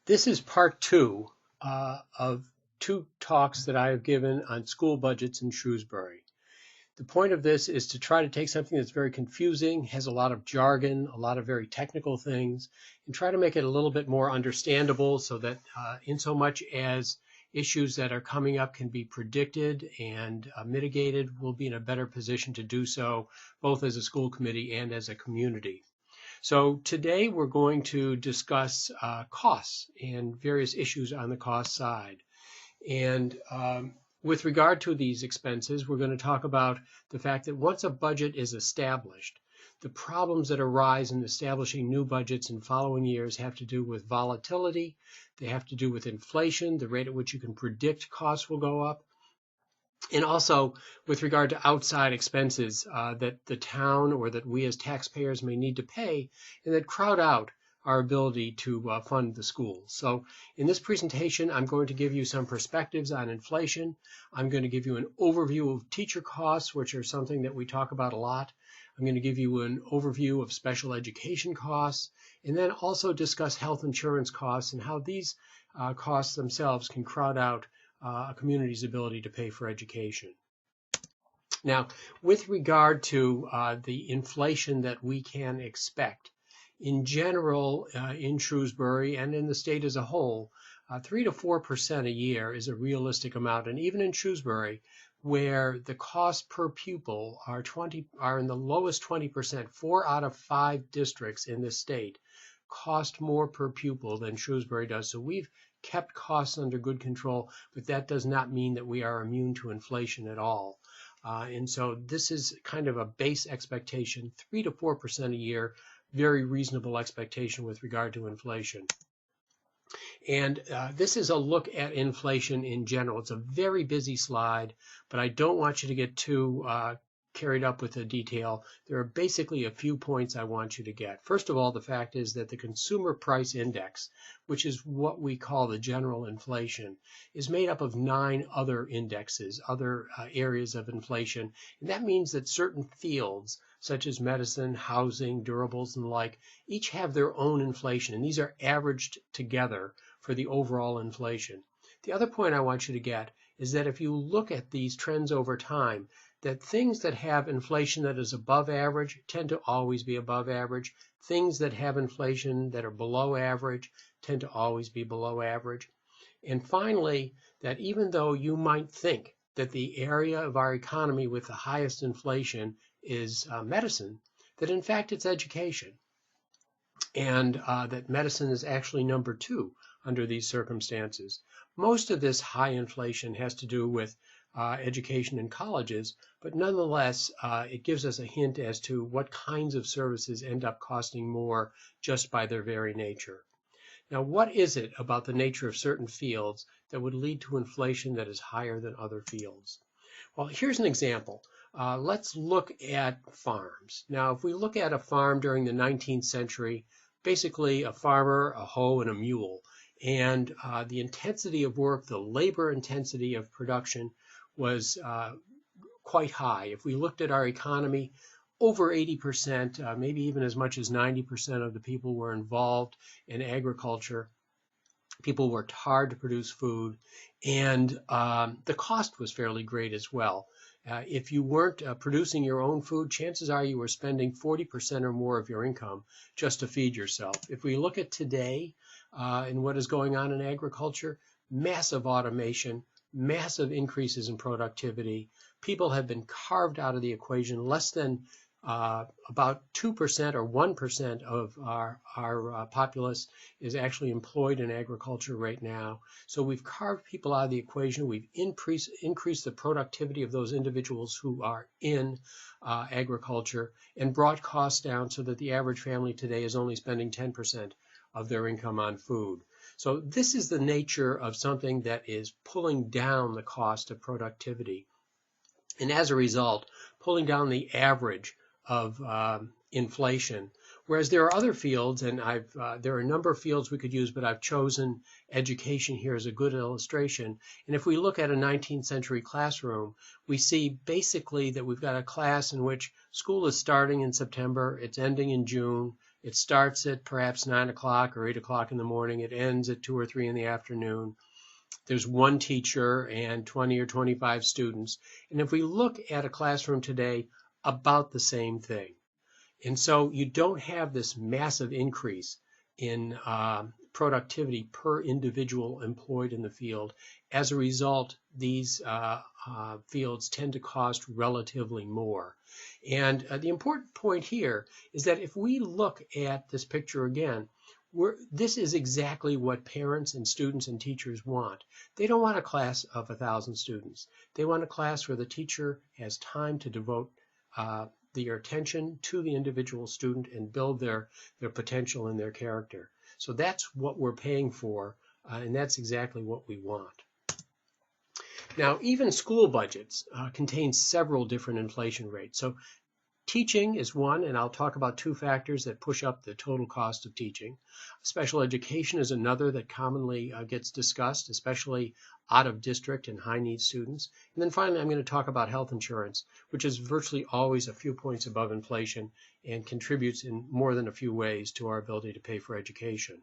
This is part two of two talks that I have given on school budgets in Shrewsbury. The point of this is to try to take something that's very confusing, has a lot of jargon, a lot of very technical things, and try to make it a little bit more understandable so that in so much as issues that are coming up can be predicted and mitigated, we'll be in a better position to do so, both as a school committee and as a community. So today we're going to discuss costs and various issues on the cost side. And with regard to these expenses, we're going to talk about the fact that once a budget is established, the problems that arise in establishing new budgets in following years have to do with volatility, they have to do with inflation, the rate at which you can predict costs will go up, and also with regard to outside expenses that the town or that we as taxpayers may need to pay and that crowd out our ability to fund the schools. So in this presentation, I'm going to give you some perspectives on inflation. I'm going to give you an overview of teacher costs, which are something that we talk about a lot. I'm going to give you an overview of special education costs, and then also discuss health insurance costs and how these costs themselves can crowd out a community's ability to pay for education. Now, with regard to the inflation that we can expect, in general, in Shrewsbury and in the state as a whole, 3 to 4% a year is a realistic amount. And even in Shrewsbury, where the cost per pupil are in the lowest 20%, 4 out of 5 districts in the state cost more per pupil than Shrewsbury does. So we've kept costs under good control, but that does not mean that we are immune to inflation at all. And so this is kind of a base expectation, 3 to 4% a year, very reasonable expectation with regard to inflation. And this is a look at inflation in general. It's a very busy slide, but I don't want you to get too carried up with the detail. There are basically a few points I want you to get. First of all, the fact is that the Consumer Price Index, which is what we call the general inflation, is made up of 9 other indexes, other areas of inflation. And that means that certain fields, such as medicine, housing, durables, and the like, each have their own inflation. And these are averaged together for the overall inflation. The other point I want you to get is that if you look at these trends over time, that things that have inflation that is above average tend to always be above average. Things that have inflation that are below average tend to always be below average. And finally, that even though you might think that the area of our economy with the highest inflation is medicine, that in fact it's education. And that medicine is actually number 2 under these circumstances. Most of this high inflation has to do with education in colleges, but nonetheless, it gives us a hint as to what kinds of services end up costing more just by their very nature. Now, what is it about the nature of certain fields that would lead to inflation that is higher than other fields? Well, here's an example. Let's look at farms. Now, if we look at a farm during the 19th century, basically a farmer, a hoe, and a mule, and the intensity of work, the labor intensity of production was quite high. If we looked at our economy, over 80%, maybe even as much as 90% of the people were involved in agriculture. People worked hard to produce food, and the cost was fairly great as well. If you weren't producing your own food, chances are you were spending 40% or more of your income just to feed yourself. If we look at today and what is going on in agriculture, massive automation, massive increases in productivity. People have been carved out of the equation. Less than about 2% or 1% of our populace is actually employed in agriculture right now. So we've carved people out of the equation. We've increased the productivity of those individuals who are in agriculture and brought costs down so that the average family today is only spending 10% of their income on food. So this is the nature of something that is pulling down the cost of productivity. And as a result, pulling down the average of inflation. Whereas there are other fields, and there are a number of fields we could use, but I've chosen education here as a good illustration. And if we look at a 19th century classroom, we see basically that we've got a class in which school is starting in September, it's ending in June, It starts at perhaps 9 o'clock or 8 o'clock in the morning. It ends at 2 or 3 in the afternoon. There's one teacher and 20 or 25 students. And if we look at a classroom today, about the same thing. And so you don't have this massive increase in productivity per individual employed in the field. As a result, these fields tend to cost relatively more. And the important point here is that if we look at this picture again, this is exactly what parents and students and teachers want. They don't want a class of 1,000 students. They want a class where the teacher has time to devote their attention to the individual student and build their potential and their character. So that's what we're paying for, and that's exactly what we want. Now, even school budgets contain several different inflation rates. So teaching is one, and I'll talk about two factors that push up the total cost of teaching. Special education is another that commonly gets discussed, especially out of district and high need students. And then finally, I'm going to talk about health insurance, which is virtually always a few points above inflation and contributes in more than a few ways to our ability to pay for education.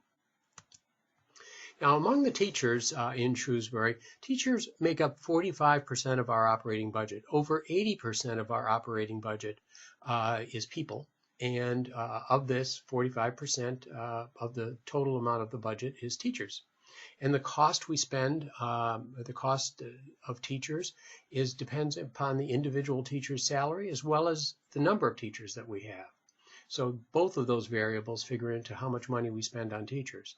Now, among the teachers in Shrewsbury, teachers make up 45% of our operating budget. Over 80% of our operating budget is people. And of this, 45% of the total amount of the budget is teachers. And the cost we spend, the cost of teachers, depends upon the individual teacher's salary as well as the number of teachers that we have. So both of those variables figure into how much money we spend on teachers.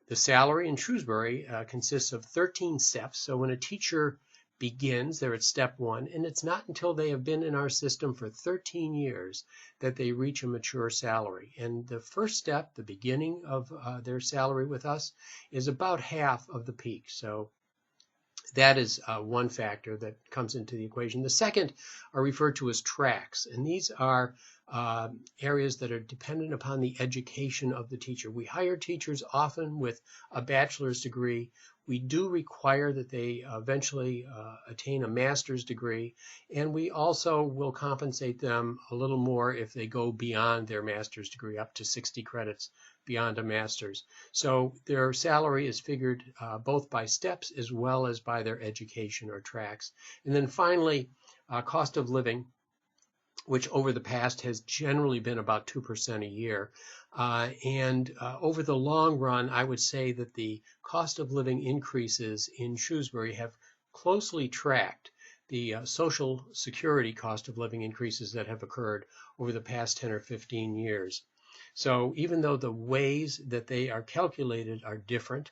The salary in Shrewsbury consists of 13 steps. So when a teacher begins, they're at step 1, and it's not until they have been in our system for 13 years that they reach a mature salary. And the first step, the beginning of their salary with us, is about half of the peak. So that is one factor that comes into the equation. The second are referred to as tracks, and these are areas that are dependent upon the education of the teacher. We hire teachers often with a bachelor's degree. We do require that they eventually attain a master's degree, and we also will compensate them a little more if they go beyond their master's degree, up to 60 credits beyond a master's. So their salary is figured both by steps as well as by their education or tracks. And then finally, cost of living, which over the past has generally been about 2% a year. Over the long run, I would say that the cost of living increases in Shrewsbury have closely tracked the Social Security cost of living increases that have occurred over the past 10 or 15 years. So even though the ways that they are calculated are different,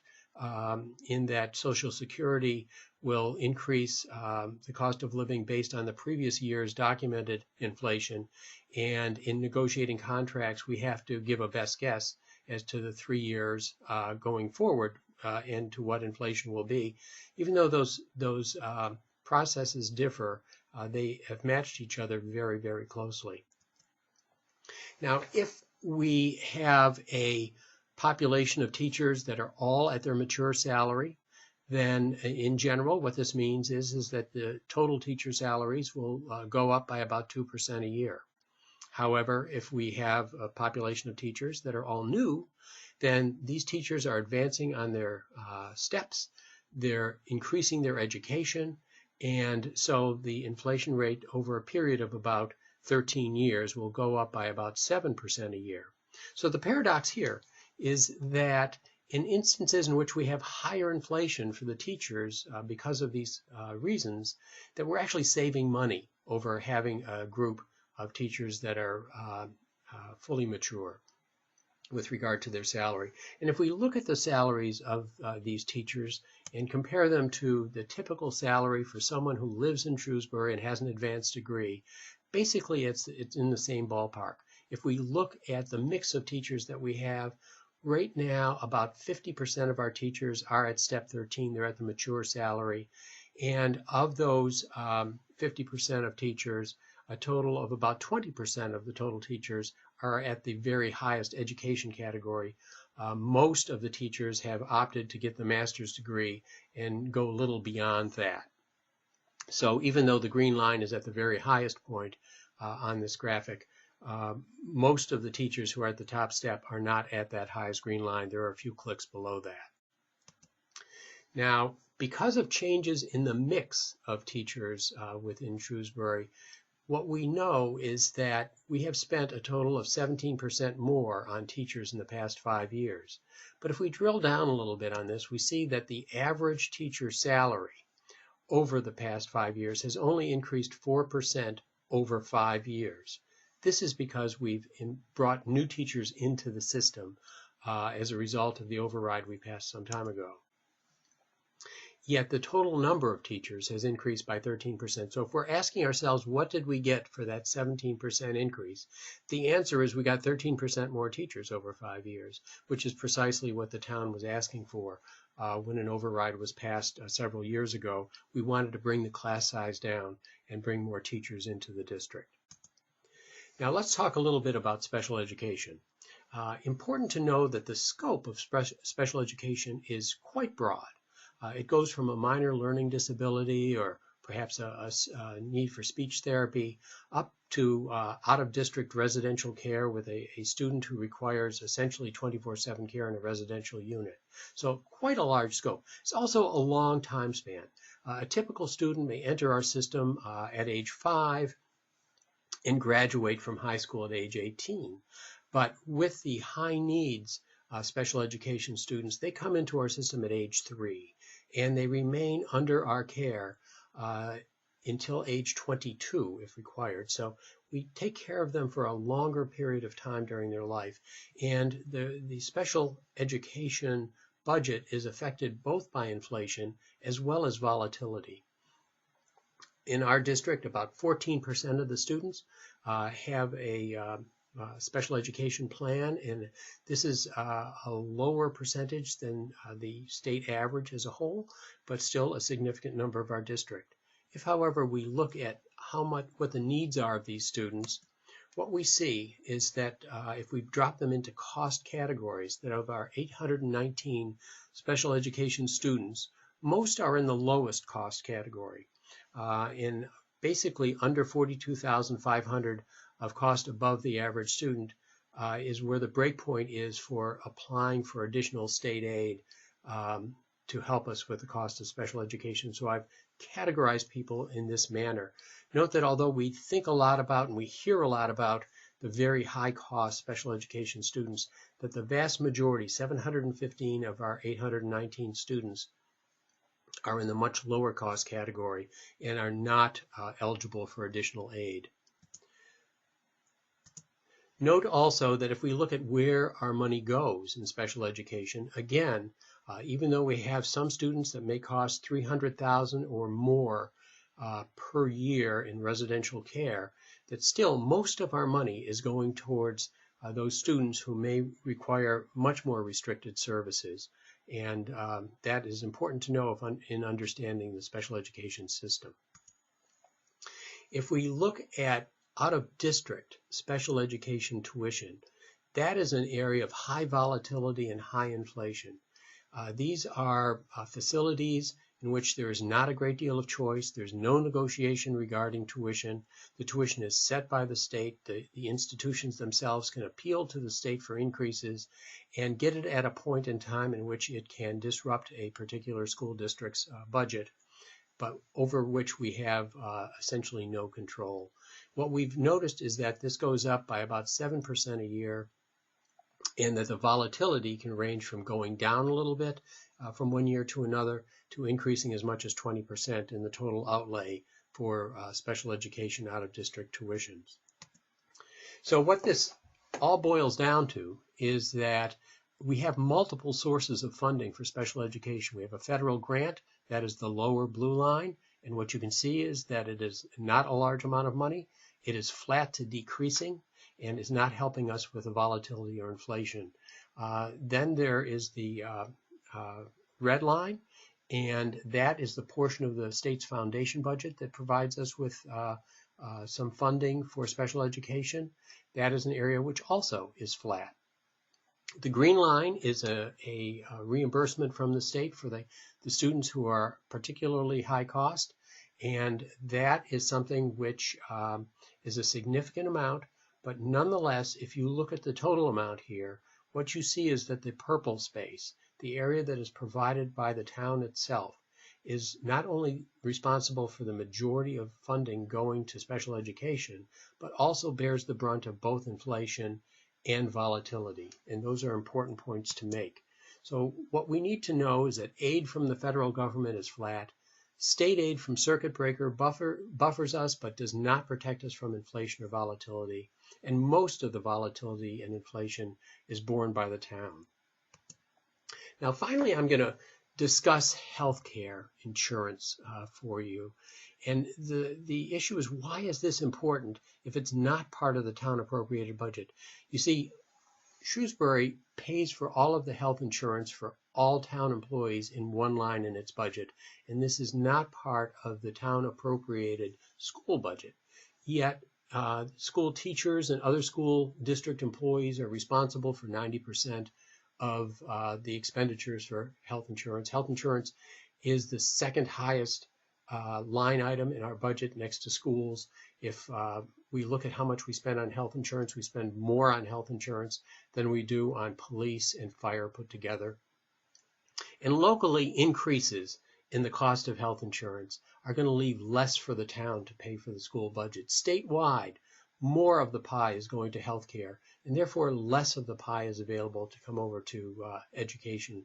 in that Social Security will increase the cost of living based on the previous year's documented inflation, and in negotiating contracts we have to give a best guess as to the 3 years going forward and to what inflation will be. Even though those processes differ, they have matched each other very, very closely. Now, if we have a population of teachers that are all at their mature salary, then in general what this means is that the total teacher salaries will go up by about 2% a year. However, if we have a population of teachers that are all new, then these teachers are advancing on their steps, they're increasing their education, and so the inflation rate over a period of about 13 years will go up by about 7% a year. So the paradox here is that in instances in which we have higher inflation for the teachers because of these reasons, that we're actually saving money over having a group of teachers that are fully mature with regard to their salary. And if we look at the salaries of these teachers and compare them to the typical salary for someone who lives in Shrewsbury and has an advanced degree, basically it's in the same ballpark. If we look at the mix of teachers that we have, right now about 50% of our teachers are at step 13, they're at the mature salary. And of those 50% of teachers, a total of about 20% of the total teachers are at the very highest education category. Most of the teachers have opted to get the master's degree and go a little beyond that. So even though the green line is at the very highest point on this graphic, Most of the teachers who are at the top step are not at that highest green line. There are a few clicks below that. Now, because of changes in the mix of teachers within Shrewsbury, what we know is that we have spent a total of 17% more on teachers in the past 5 years. But if we drill down a little bit on this, we see that the average teacher salary over the past 5 years has only increased 4% over 5 years. This is because we've brought new teachers into the system as a result of the override we passed some time ago. Yet the total number of teachers has increased by 13%. So if we're asking ourselves, what did we get for that 17% increase? The answer is we got 13% more teachers over 5 years, which is precisely what the town was asking for when an override was passed several years ago. We wanted to bring the class size down and bring more teachers into the district. Now let's talk a little bit about special education. Important to know that the scope of special education is quite broad. It goes from a minor learning disability or perhaps a need for speech therapy up to out-of-district residential care with a student who requires essentially 24/7 care in a residential unit. So quite a large scope. It's also a long time span. A typical student may enter our system at age 5 and graduate from high school at age 18. But with the high needs special education students, they come into our system at age 3, and they remain under our care until age 22 if required. So we take care of them for a longer period of time during their life. And the special education budget is affected both by inflation as well as volatility. In our district, about 14% of the students have a special education plan, and this is a lower percentage than the state average as a whole, but still a significant number of our district. If, however, we look at what the needs are of these students, what we see is that if we drop them into cost categories, that of our 819 special education students, most are in the lowest cost category. In basically under 42,500 of cost above the average student is where the breakpoint is for applying for additional state aid to help us with the cost of special education. So I've categorized people in this manner. Note that although we think a lot about and we hear a lot about the very high cost special education students, that the vast majority, 715 of our 819 students, are in the much lower cost category and are not eligible for additional aid. Note also that if we look at where our money goes in special education, again, even though we have some students that may cost $300,000 or more per year in residential care, that still most of our money is going towards those students who may require much more restricted services. And that is important to know in understanding the special education system. If we look at out-of-district special education tuition, that is an area of high volatility and high inflation. These are facilities in which there is not a great deal of choice. There's no negotiation regarding tuition. The tuition is set by the state. The institutions themselves can appeal to the state for increases and get it at a point in time in which it can disrupt a particular school district's budget, but over which we have essentially no control. What we've noticed is that this goes up by about 7% a year, and that the volatility can range from going down a little bit from one year to another to increasing as much as 20% in the total outlay for special education out-of-district tuitions. So what this all boils down to is that we have multiple sources of funding for special education. We have a federal grant, that is the lower blue line, and what you can see is that it is not a large amount of money. It is flat to decreasing and is not helping us with the volatility or inflation. Then there is the red line, and that is the portion of the state's foundation budget that provides us with some funding for special education. That is an area which also is flat. The green line is a reimbursement from the state for the students who are particularly high cost, and that is something which is a significant amount, But nonetheless, if you look at the total amount here, what you see is that the purple space, the area that is provided by the town itself, is not only responsible for the majority of funding going to special education, but also bears the brunt of both inflation and volatility. And those are important points to make. So what we need to know is that aid from the federal government is flat. State aid from circuit breaker buffers us, but does not protect us from inflation or volatility. And most of the volatility and inflation is borne by the town. Now, finally, I'm going to discuss healthcare insurance for you. And the issue is, why is this important if it's not part of the town appropriated budget? You see, Shrewsbury pays for all of the health insurance for all town employees in one line in its budget, and this is not part of the town appropriated school budget. Yet, school teachers and other school district employees are responsible for 90% of the expenditures for health insurance. Health insurance is the second highest line item in our budget next to schools. If we look at how much we spend on health insurance, we spend more on health insurance than we do on police and fire put together. And locally, increases in the cost of health insurance are going to leave less for the town to pay for the school budget. Statewide, more of the pie is going to health care, and therefore less of the pie is available to come over to education.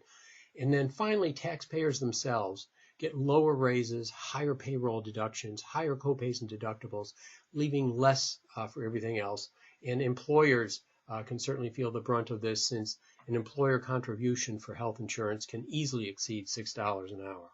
And then finally, taxpayers themselves get lower raises, higher payroll deductions, higher copays and deductibles, leaving less for everything else. And employers can certainly feel the brunt of this, since an employer contribution for health insurance can easily exceed $6 an hour.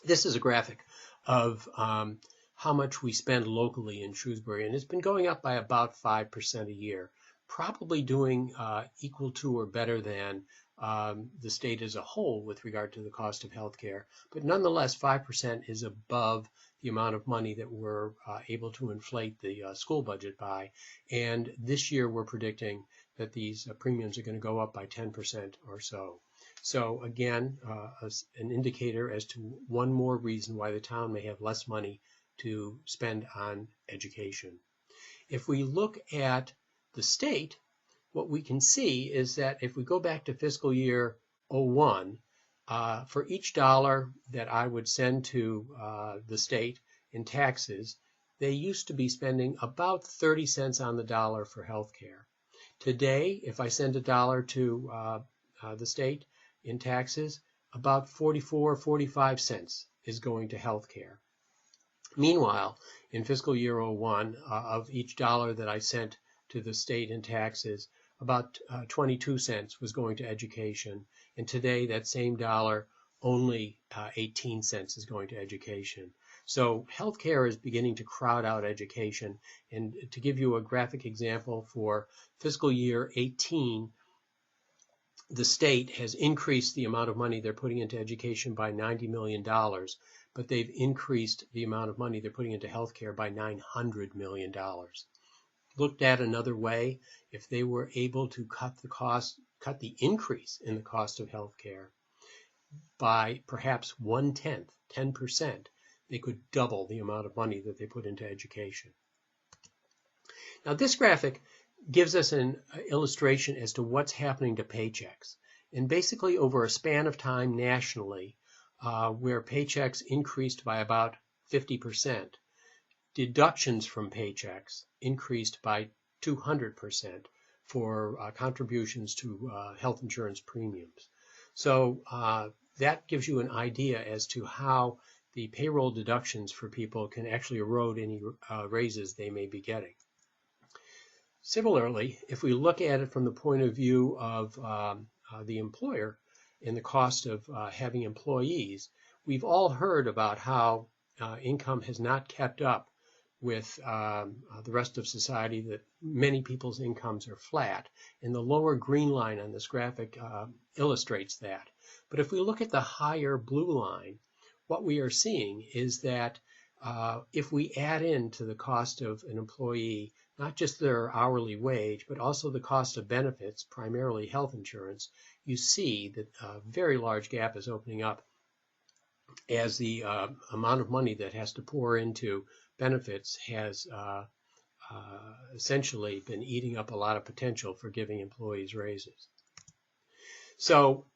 This is a graphic of how much we spend locally in Shrewsbury, and it's been going up by about 5% a year, probably doing equal to or better than the state as a whole with regard to the cost of health care. But nonetheless, 5% is above the amount of money that we're able to inflate the school budget by. And this year we're predicting that these premiums are going to go up by 10% or so. So again, an indicator as to one more reason why the town may have less money to spend on education. If we look at the state, what we can see is that if we go back to fiscal year 01, for each dollar that I would send to the state in taxes, they used to be spending about 30 cents on the dollar for health care. Today, if I send a dollar to the state in taxes, about 45 cents is going to health care. Meanwhile, in fiscal year 01, of each dollar that I sent to the state in taxes, about 22 cents was going to education. And today, that same dollar, only 18 cents is going to education. So healthcare is beginning to crowd out education. And to give you a graphic example, for fiscal year 18, the state has increased the amount of money they're putting into education by $90 million, but they've increased the amount of money they're putting into healthcare by $900 million. Looked at another way, if they were able to cut the increase in the cost of healthcare by perhaps 1/10, 10%, they could double the amount of money that they put into education. Now, this graphic gives us an illustration as to what's happening to paychecks. And basically, over a span of time nationally, where paychecks increased by about 50%, deductions from paychecks increased by 200% for contributions to health insurance premiums. So that gives you an idea as to how the payroll deductions for people can actually erode any raises they may be getting. Similarly, if we look at it from the point of view of the employer and the cost of having employees, we've all heard about how income has not kept up with the rest of society, that many people's incomes are flat. And the lower green line on this graphic illustrates that. But if we look at the higher blue line, what we are seeing is that if we add in to the cost of an employee, not just their hourly wage, but also the cost of benefits, primarily health insurance, you see that a very large gap is opening up as the amount of money that has to pour into benefits has essentially been eating up a lot of potential for giving employees raises. So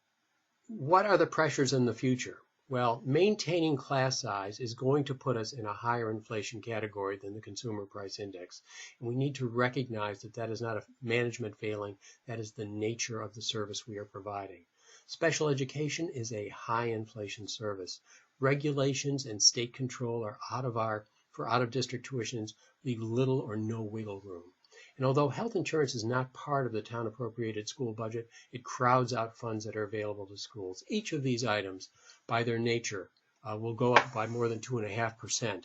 what are the pressures in the future? Well, maintaining class size is going to put us in a higher inflation category than the Consumer Price Index. And we need to recognize that that is not a management failing, that is the nature of the service we are providing. Special education is a high inflation service. Regulations and state control are for out-of-district tuitions leave little or no wiggle room. And although health insurance is not part of the town appropriated school budget, it crowds out funds that are available to schools. Each of these items, by their nature, will go up by more than 2.5%,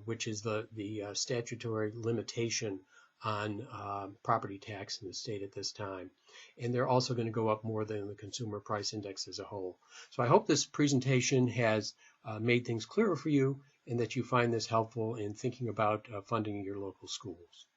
which is the statutory limitation on property tax in the state at this time. And they're also going to go up more than the Consumer Price Index as a whole. So I hope this presentation has made things clearer for you and that you find this helpful in thinking about funding your local schools.